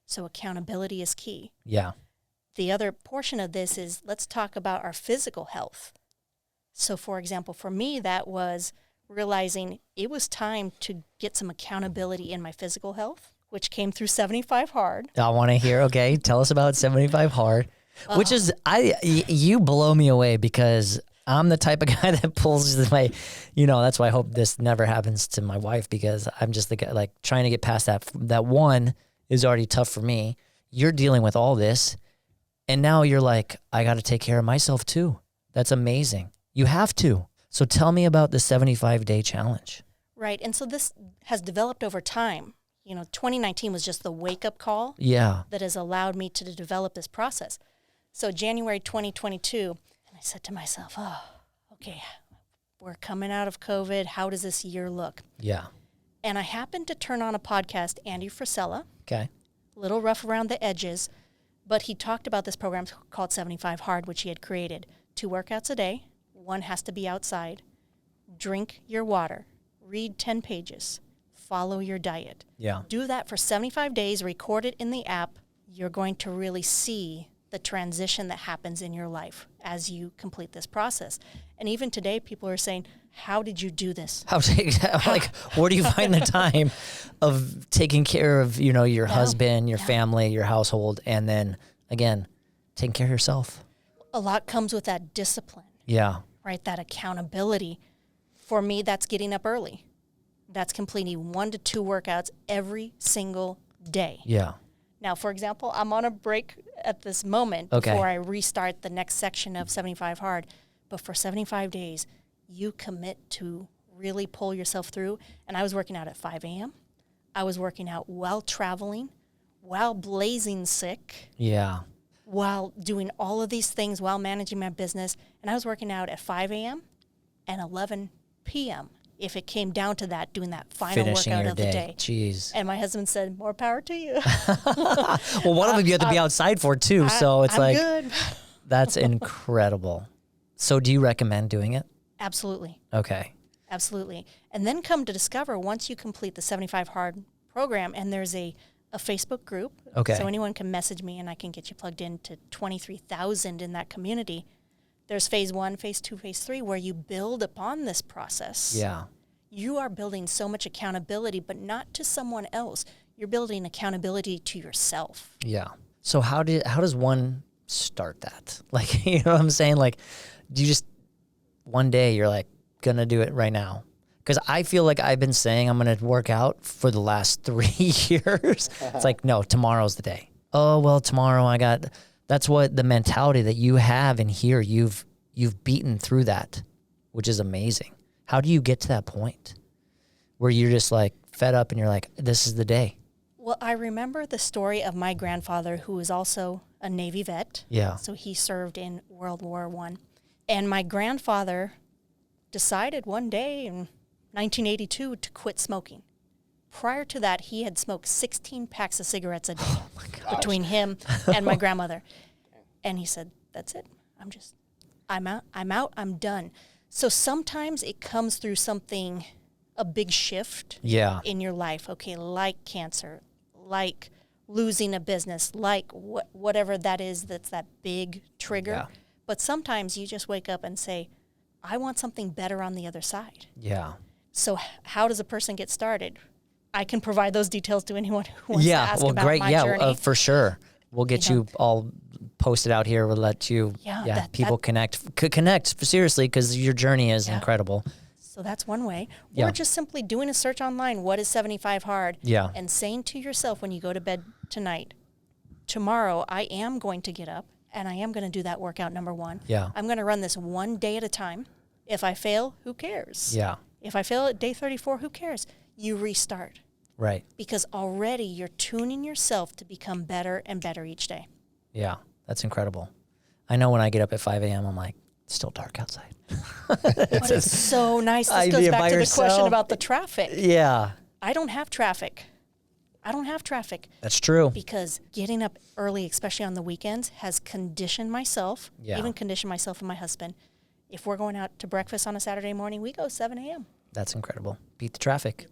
So accountability is key. Yeah. The other portion of this is let's talk about our physical health. So, for example, for me, that was realizing it was time to get some accountability in my physical health, which came through 75 Hard. I want to hear. Okay. Tell us about 75 Hard, which is, you blow me away because I'm the type of guy that pulls that's why I hope this never happens to my wife, because I'm just the guy, like, trying to get past that one is already tough for me. You're dealing with all this. And now you're like, I got to take care of myself too. That's amazing. You have to. So tell me about the 75-day challenge. Right. And so this has developed over time. 2019 was just the wake-up call. Yeah. That has allowed me to develop this process. So January 2022, and I said to myself, okay, we're coming out of COVID. How does this year look? Yeah. And I happened to turn on a podcast, Andy Frisella. Okay. A little rough around the edges, but he talked about this program called 75 Hard, which he had created. 2 workouts a day. 1 has to be outside. Drink your water. Read 10 pages. Follow your diet. Yeah. Do that for 75 days. Record it in the app. You're going to really see the transition that happens in your life as you complete this process. And even today, people are saying, how did you do this? Where do you find the time of taking care of, your husband, your family, your household, and then, again, taking care of yourself? A lot comes with that discipline. Yeah. Right? That accountability. For me, that's getting up early. That's completing 1 to 2 workouts every single day. Yeah. Now, for example, I'm on a break at this moment before I restart the next section of 75 Hard. But for 75 days, you commit to really pull yourself through. And I was working out at 5 a.m. I was working out while traveling, while blazing sick. Yeah. While doing all of these things, while managing my business. And I was working out at 5 a.m. and 11 p.m. if it came down to that, doing that final Finishing workout your of the day. Jeez. And my husband said, more power to you. Well, one of them you have to be outside for too. So it's I'm good. That's incredible. So do you recommend doing it? Absolutely. Okay. Absolutely. And then come to discover, once you complete the 75 Hard program, and there's a Facebook group. Okay. So anyone can message me and I can get you plugged into 23,000 in that community. There's phase 1, phase 2, phase 3, where you build upon this process. Yeah. You are building so much accountability, but not to someone else. You're building accountability to yourself. Yeah. So how does one start that? Like, you know what I'm saying? Like, do you just one day you're like gonna do it right now? Because I feel like I've been saying I'm gonna work out for the last 3 years. It's like, no, tomorrow's the day. Oh well, tomorrow that's what the mentality that you have in here. You've beaten through that, which is amazing. How do you get to that point where you're just like fed up and you're like, this is the day? Well, I remember the story of my grandfather, who was also a Navy vet. Yeah. So he served in World War I. And my grandfather decided one day in 1982 to quit smoking. Prior to that, he had smoked 16 packs of cigarettes a day between him and my grandmother. And he said, that's it. I'm out, I'm done. So sometimes it comes through something, a big shift in your life. Okay, like cancer, like losing a business, like whatever that is, that's that big trigger. Yeah. But sometimes you just wake up and say, I want something better on the other side. Yeah. So how does a person get started? I can provide those details to anyone who wants to ask about great. my journey. For sure. We'll get you all posted out here. We'll let you, people connect seriously, because your journey is incredible. So that's one way. Yeah. Or just simply doing a search online, what is 75 Hard? Yeah. And saying to yourself when you go to bed tonight, tomorrow I am going to get up and I am going to do that workout number 1. Yeah. I'm going to run this one day at a time. If I fail, who cares? Yeah. If I fail at day 34, who cares? You restart. Right. Because already you're tuning yourself to become better and better each day. Yeah. That's incredible. I know when I get up at 5 a.m., I'm like, it's still dark outside. But it's so nice. This goes back to the question about the traffic. Yeah. I don't have traffic. That's true. Because getting up early, especially on the weekends, has conditioned myself, even conditioned myself and my husband. If we're going out to breakfast on a Saturday morning, we go 7 a.m. That's incredible. Beat the traffic.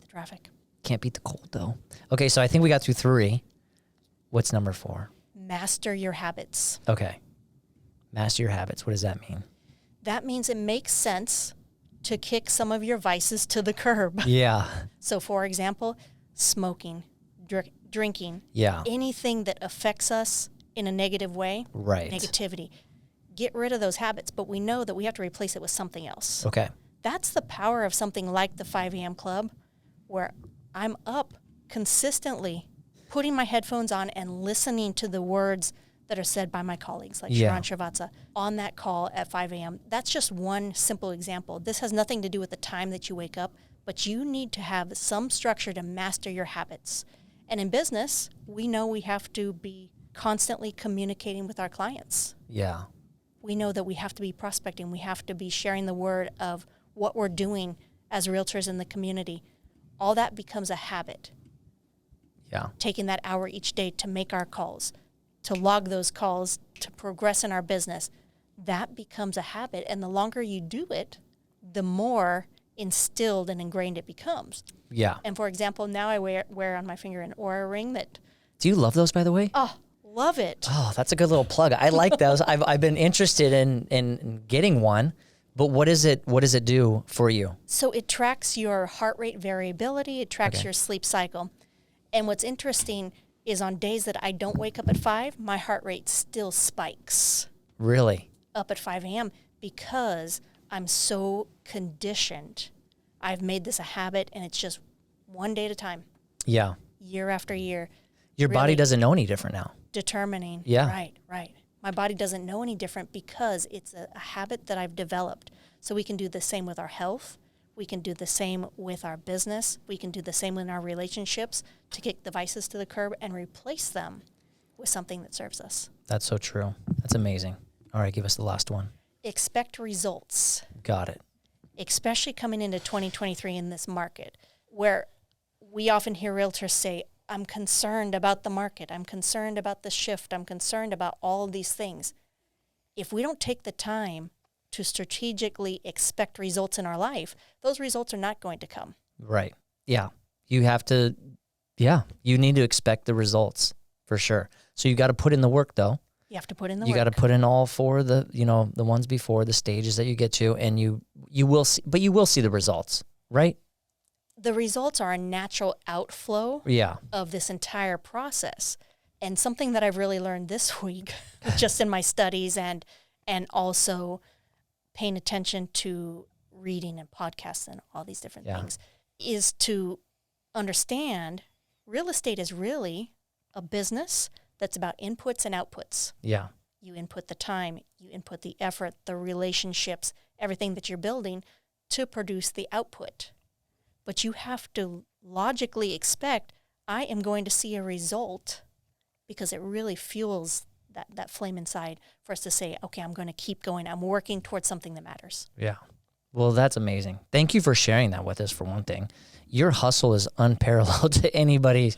Can't beat the cold, though. Okay, so I think we got through 3. What's number 4? Master your habits. Okay. Master your habits. What does that mean? That means it makes sense to kick some of your vices to the curb. Yeah. So, for example, smoking, drinking, anything that affects us in a negative way, negativity. Get rid of those habits, but we know that we have to replace it with something else. Okay. That's the power of something like the 5 a.m. Club, where I'm up consistently, putting my headphones on and listening to the words that are said by my colleagues, like Sharon Srivatsa, on that call at 5 a.m. That's just one simple example. This has nothing to do with the time that you wake up, but you need to have some structure to master your habits. And in business, we know we have to be constantly communicating with our clients. Yeah. We know that we have to be prospecting. We have to be sharing the word of what we're doing as realtors in the community. All that becomes a habit. Yeah. Taking that hour each day to make our calls, to log those calls, to progress in our business, that becomes a habit. And the longer you do it, the more instilled and ingrained it becomes. Yeah. And for example, now I wear on my finger an Oura ring that... Do you love those, by the way? Oh, love it. Oh, that's a good little plug. I like those. I've been interested in getting one, but what does it do for you? So it tracks your heart rate variability. It tracks your sleep cycle. And what's interesting is on days that I don't wake up at 5, my heart rate still spikes. Really? Up at 5 a.m. because I'm so conditioned. I've made this a habit, and it's just one day at a time, Yeah. year after year. Your body doesn't know any different now. Determining. Yeah. Right. My body doesn't know any different because it's a habit that I've developed. So we can do the same with our health. We can do the same with our business. We can do the same in our relationships to kick the vices to the curb and replace them with something that serves us. That's so true. That's amazing. All right, give us the last one. Expect results. Got it. Especially coming into 2023 in this market, where we often hear realtors say, I'm concerned about the market. I'm concerned about the shift. I'm concerned about all of these things. If we don't take the time to strategically expect results in our life, those results are not going to come. Right. Yeah. You have to, you need to expect the results for sure. So you got to put in the work though. You have to put in the work. You got to put in all four of the, the ones before, the stages that you get to, and you will see, but you will see the results, right? The results are a natural outflow of this entire process. And something that I've really learned this week, just in my studies and also paying attention to reading and podcasts and all these different things, is to understand real estate is really a business that's about inputs and outputs. Yeah. You input the time, you input the effort, the relationships, everything that you're building to produce the output. But you have to logically expect, I am going to see a result, because it really fuels that flame inside for us to say, okay, I'm going to keep going. I'm working towards something that matters. Yeah. Well, that's amazing. Thank you for sharing that with us, for one thing. Your hustle is unparalleled to anybody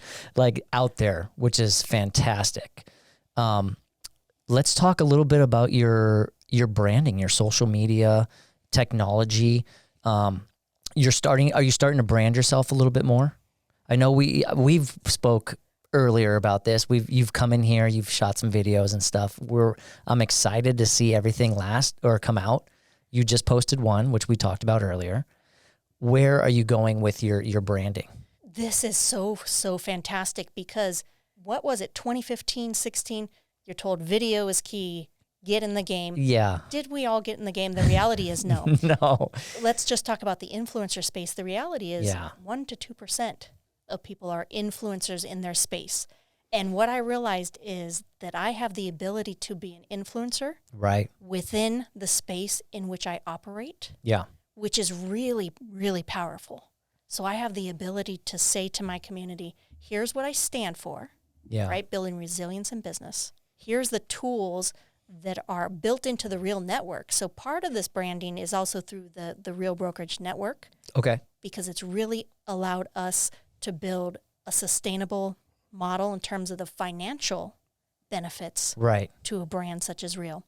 out there, which is fantastic. Let's talk a little bit about your branding, your social media, technology. Are you starting to brand yourself a little bit more? I know we've spoke earlier about this. You've come in here, you've shot some videos and stuff. I'm excited to see everything come out. You just posted one, which we talked about earlier. Where are you going with your branding? This is so fantastic, because what was it, 2015, 16? You're told video is key, get in the game. Yeah. Did we all get in the game? The reality is no. No. Let's just talk about the influencer space. The reality is 1% to 2% of people are influencers in their space. And what I realized is that I have the ability to be an influencer within the space in which I operate. Yeah. Which is really, really powerful. So I have the ability to say to my community, here's what I stand for, building resilience in business. Here's the tools that are built into the Real network. So part of this branding is also through the Real Brokerage Network. Okay. Because it's really allowed us to build a sustainable model in terms of the financial benefits to a brand such as Real.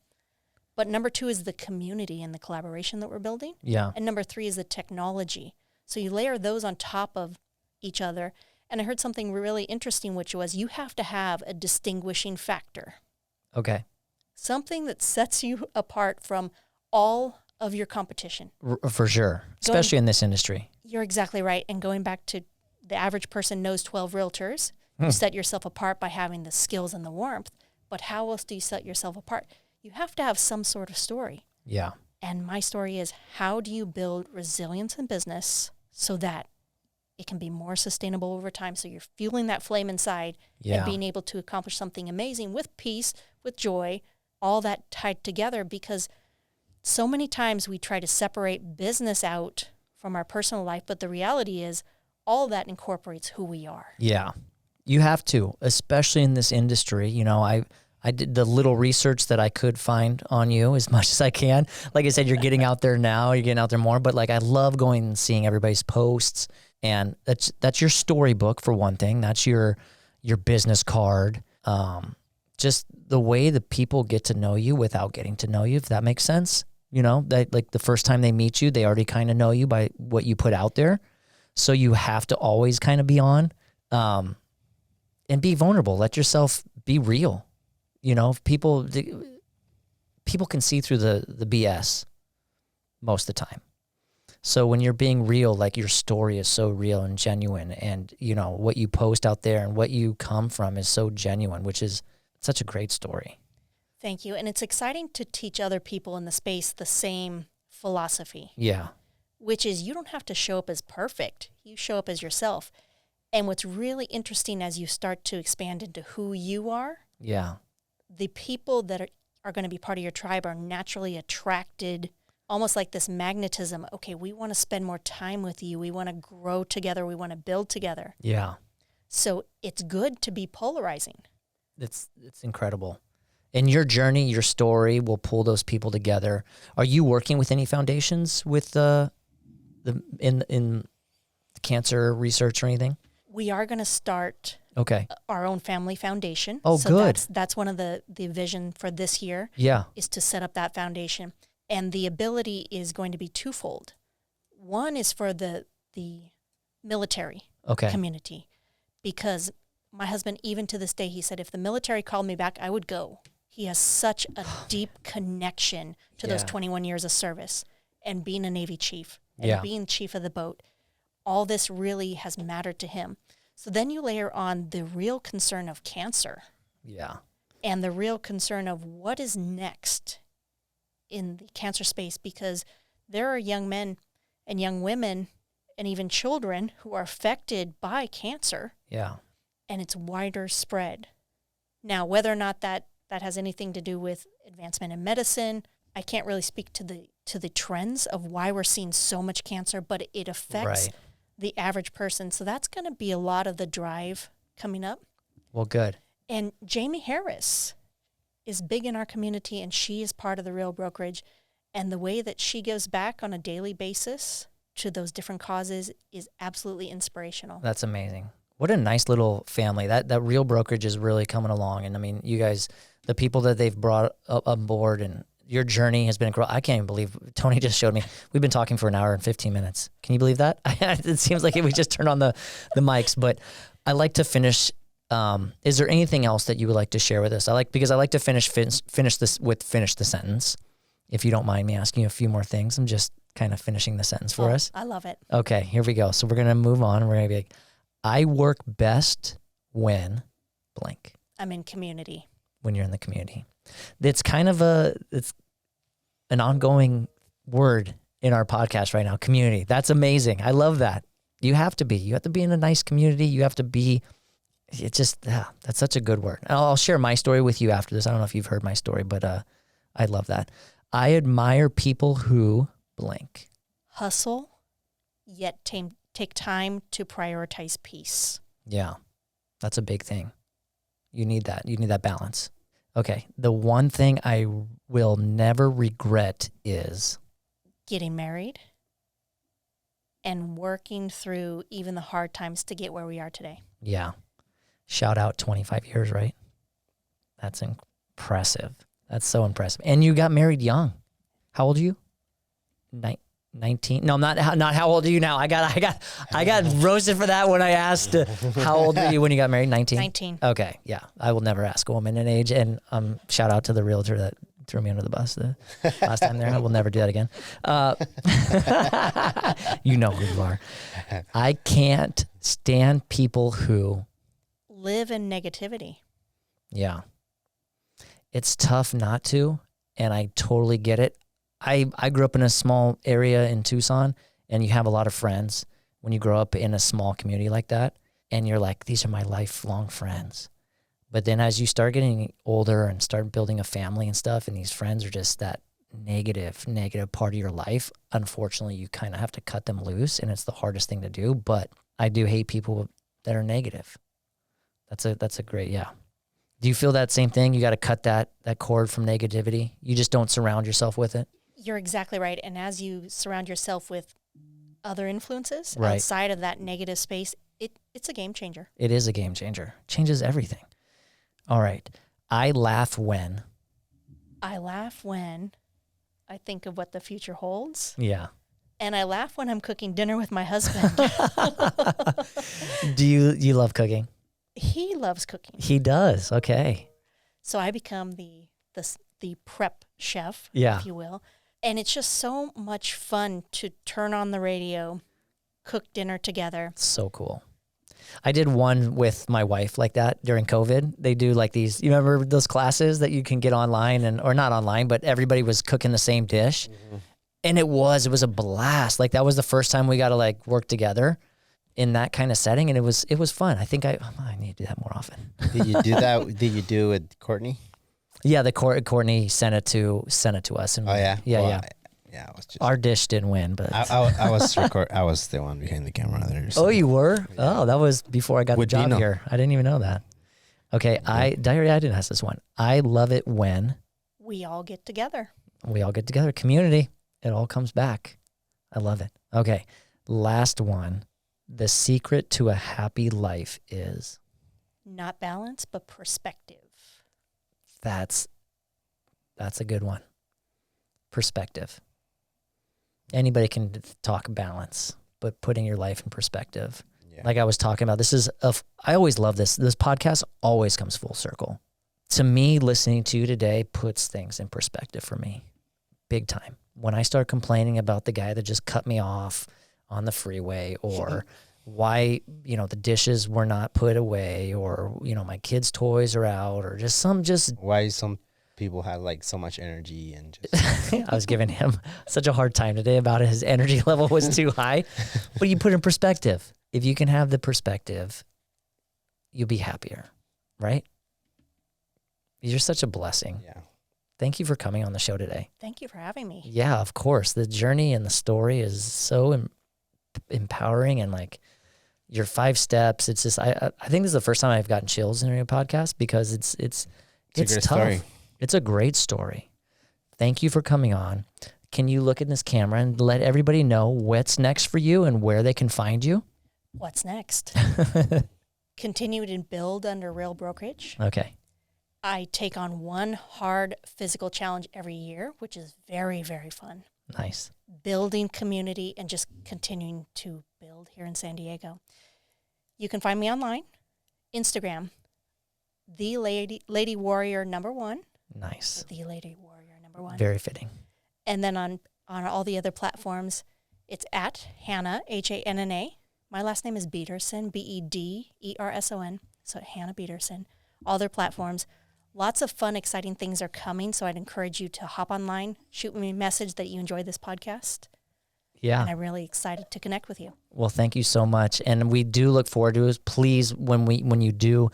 But number 2 is the community and the collaboration that we're building. Yeah. And number 3 is the technology. So you layer those on top of each other. And I heard something really interesting, which was you have to have a distinguishing factor. Okay. Something that sets you apart from all of your competition. For sure, especially in this industry. You're exactly right. And going back to the average person knows 12 realtors, you set yourself apart by having the skills and the warmth. But how else do you set yourself apart? You have to have some sort of story. Yeah. And my story is, how do you build resilience in business so that it can be more sustainable over time, so you're fueling that flame inside and being able to accomplish something amazing with peace, with joy, all that tied together, because so many times we try to separate business out from our personal life, but the reality is all that incorporates who we are. Yeah. You have to, especially in this industry. I did the little research that I could find on you as much as I can. Like I said, you're getting out there now, you're getting out there more, but I love going and seeing everybody's posts, and that's your storybook for one thing. That's your business card. Just the way the people get to know you without getting to know you, if that makes sense. That the first time they meet you, they already kind of know you by what you put out there. So you have to always kind of be on, and be vulnerable. Let yourself be real. People can see through the BS most of the time. So when you're being real, your story is so real and genuine, and what you post out there and what you come from is so genuine, which is such a great story. Thank you. And it's exciting to teach other people in the space the same philosophy. Yeah. which is you don't have to show up as perfect. You show up as yourself. And what's really interesting as you start to expand into who you are, the people that are going to be part of your tribe are naturally attracted, almost like this magnetism. Okay, we want to spend more time with you. We want to grow together. We want to build together. Yeah. So it's good to be polarizing. It's incredible. And your journey, your story will pull those people together. Are you working with any foundations with in cancer research or anything? We are going to start our own family foundation. Oh, so good. That's one of the vision for this year. Yeah. Is to set up that foundation. And the ability is going to be twofold. One is for the military community, because my husband, even to this day, he said, if the military called me back, I would go. He has such a deep connection to those 21 years of service and being a Navy chief and being chief of the boat. All this really has mattered to him. So then you layer on the real concern of cancer. Yeah. And the real concern of what is next in the cancer space, because there are young men and young women and even children who are affected by cancer. Yeah. And it's wider spread. Now, whether or not that has anything to do with advancement in medicine, I can't really speak to the trends of why we're seeing so much cancer, but it affects the average person. So that's going to be a lot of the drive coming up. Well, good. And Jamie Harris is big in our community, and she is part of the Real Brokerage. And the way that she gives back on a daily basis to those different causes is absolutely inspirational. That's amazing. What a nice little family. That Real Brokerage is really coming along. And I mean, you guys, the people that they've brought up on board, and your journey has been incredible. I can't even believe Tony just showed me. We've been talking for an hour and 15 minutes. Can you believe that? It seems like we just turned on the mics, but I like to finish. Is there anything else that you would like to share with us? Because I like to finish the sentence. If you don't mind me asking you a few more things, I'm just kind of finishing the sentence for us. I love it. Okay, here we go. So we're going to move on. We're going to be like, I work best when blank. I'm in community. When you're in the community. It's kind of it's an ongoing word in our podcast right now, community. That's amazing. I love that. You have to be in a nice community. You have to be, that's such a good word. I'll share my story with you after this. I don't know if you've heard my story, but I love that. I admire people who blank. Hustle, yet take time to prioritize peace. Yeah, that's a big thing. You need that. You need that balance. Okay, the one thing I will never regret is getting married and working through even the hard times to get where we are today. Yeah. Shout out 25 years, right? That's impressive. That's so impressive. And you got married young. How old are you? 19? No, I'm not how old are you now? I got roasted for that when I asked how old were you when you got married? 19? 19. Okay, yeah. I will never ask a woman an age. And shout out to the realtor that threw me under the bus the last time there. I will never do that again. You know who you are. I can't stand people who live in negativity. Yeah. It's tough not to, and I totally get it. I grew up in a small area in Tucson, and you have a lot of friends when you grow up in a small community like that, and you're like, these are my lifelong friends. But then as you start getting older and start building a family and stuff, and these friends are just that negative part of your life, unfortunately, you kind of have to cut them loose, and it's the hardest thing to do. But I do hate people that are negative. That's a great, yeah. Do you feel that same thing? You got to cut that cord from negativity. You just don't surround yourself with it. You're exactly right. And as you surround yourself with other influences outside of that negative space, it's a game changer. It is a game changer. Changes everything. All right. I laugh when I think of what the future holds. Yeah. And I laugh when I'm cooking dinner with my husband. Do you love cooking? He loves cooking. He does. Okay. So I become the prep chef, yeah, if you will. And it's just so much fun to turn on the radio, cook dinner together. So cool. I did one with my wife like that during COVID. They do like these, you remember those classes that you can get online or not online, but everybody was cooking the same dish. Mm-hmm. And it was a blast. Like that was the first time we got to like work together in that kind of setting. And it was fun. I think I need to do that more often. Did you do that? Did you do it with Courtney? Yeah. Courtney sent it to us. And Oh yeah. Yeah. Well, yeah. Yeah, I was just. Our dish didn't win, but I was I was the one behind the camera there. So. oh, you were? Yeah. Oh, that was before I got With the job Dino. here. I didn't even know that. Okay, I didn't ask this one. I love it when We all get together. we all get together. Community. It all comes back. I love it. Okay, last one. The secret to a happy life is Not balance, but perspective. that's a good one. Perspective. Anybody can talk balance, but putting your life in perspective. Yeah. Like I was talking about, I always love this. This podcast always comes full circle. To me, listening to you today puts things in perspective for me, big time. When I start complaining about the guy that just cut me off on the freeway, or why, the dishes were not put away, or, my kids' toys are out, or just Why some people have like so much energy and just I was giving him such a hard time today about it. His energy level was too high, but you put it in perspective. If you can have the perspective, you'll be happier, right? You're such a blessing. yeah. Thank you for coming on the show today. Thank you for having me. Yeah, of course. The journey and the story is so empowering, and like your 5 steps. It's just, I think this is the first time I've gotten chills in a podcast because it's a great tough. story. It's a great story. Thank you for coming on. Can you look in this camera and let everybody know what's next for you and where they can find you? What's next? Continue to build under Real Brokerage. Okay. I take on one hard physical challenge every year, which is very, very fun. Nice. Building community and just continuing to build here in San Diego. You can find me online, Instagram, the Lady Warrior #1. Nice. The Lady Warrior #1. Very fitting. And then on all the other platforms, it's at Hanna, Hanna. My last name is Bederson, Bederson. So Hanna Bederson. All their platforms. Lots of fun, exciting things are coming. So I'd encourage you to hop online, shoot me a message that you enjoy this podcast. Yeah. And I'm really excited to connect with you. Well, thank you so much. And we do look forward to it. Please, when you do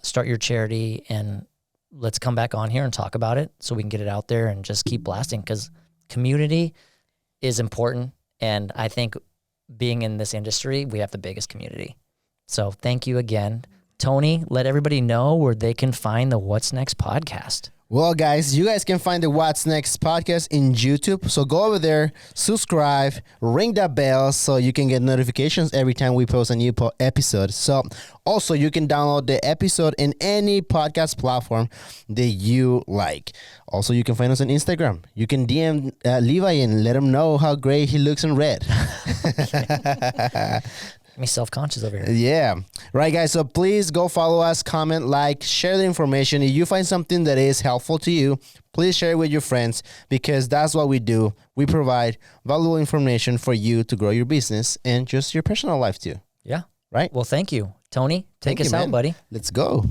start your charity, and let's come back on here and talk about it so we can get it out there and just keep blasting, because community is important. And I think being in this industry, we have the biggest community. So thank you again. Tony, let everybody know where they can find the What's Next podcast. Well, guys, you guys can find the What's Next podcast in YouTube. So go over there, subscribe, ring that bell so you can get notifications every time we post a new episode. So also you can download the episode in any podcast platform that you like. Also, you can find us on Instagram. You can DM Levi and let him know how great he looks in red. Me self-conscious over here. Yeah. Right, guys. So please go follow us, comment, like, share the information. If you find something that is helpful to you, please share it with your friends, because that's what we do. We provide valuable information for you to grow your business and just your personal life too. Yeah. Right? Well, thank you. Tony, take Thank us you, out, man. buddy. Let's go.